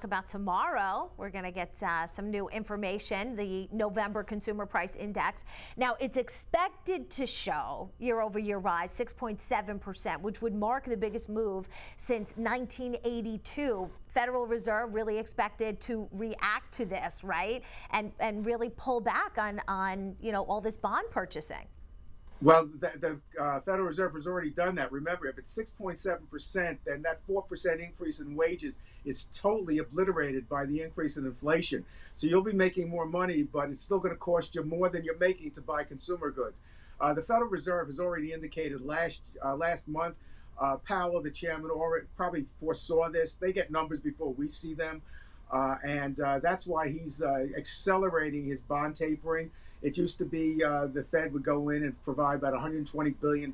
About tomorrow, we're going to get some new information, the November Consumer Price Index. Now, it's expected to show year-over-year rise 6.7%, which would mark the biggest move since 1982. Federal Reserve really expected to react to this, right? And really pull back on all this bond purchasing. Well, the Federal Reserve has already done that. Remember, if it's 6.7%, then that 4% increase in wages is totally obliterated by the increase in inflation. So you'll be making more money, but it's still going to cost you more than you're making to buy consumer goods. The Federal Reserve has already indicated last month. Powell, the chairman, already probably foresaw this. They get numbers before we see them. And that's why he's accelerating his bond tapering. It used to be the Fed would go in and provide about $120 billion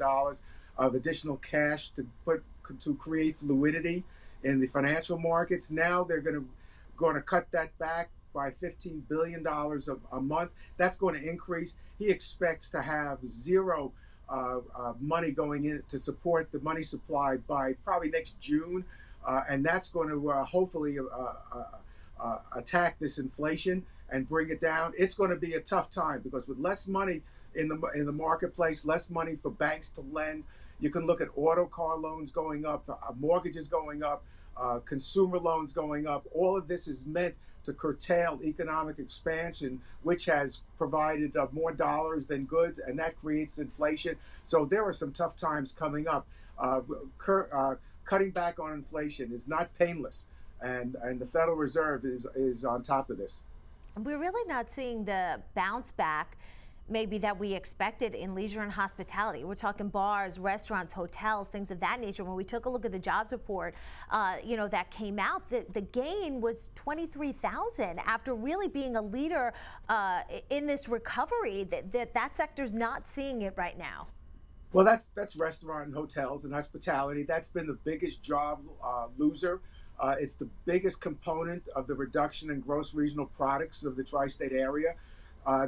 of additional cash to create fluidity in the financial markets. Now they're going to cut that back by $15 billion a month. That's going to increase. He expects to have zero money going in to support the money supply by probably next June. And that's going to hopefully attack this inflation and bring it down. It's going to be a tough time because with less money in the marketplace, less money for banks to lend. You can look at auto car loans going up, mortgages going up, consumer loans going up. All of this is meant to curtail economic expansion, which has provided more dollars than goods, and that creates inflation. So there are some tough times coming up. Cutting back on inflation is not painless, and the Federal Reserve is on top of this. We're really not seeing the bounce back maybe that we expected in leisure and hospitality. We're talking bars, restaurants, hotels, things of that nature. When we took a look at the jobs report, that came out, the gain was 23,000 after really being a leader in this recovery. That sector's not seeing it right now. Well, that's restaurant and hotels and hospitality. That's been the biggest job loser. It's the biggest component of the reduction in gross regional products of the tri-state area.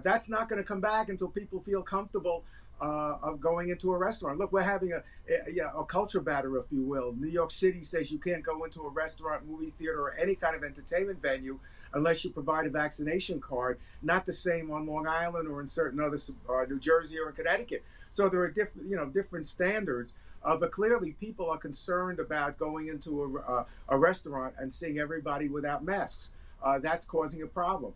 That's not going to come back until people feel comfortable of going into a restaurant. Look, we're having a culture battle, if you will. New York City says you can't go into a restaurant, movie theater, or any kind of entertainment venue unless you provide a vaccination card. Not the same on Long Island or in certain other New Jersey or in Connecticut. So there are different standards. But clearly, people are concerned about going into a restaurant and seeing everybody without masks. That's causing a problem.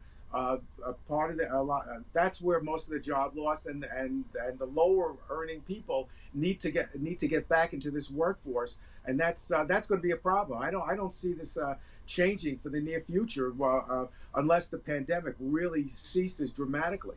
That's where most of the job loss and the lower earning people need to get back into this workforce, and that's going to be a problem. I don't see this changing for the near future unless the pandemic really ceases dramatically.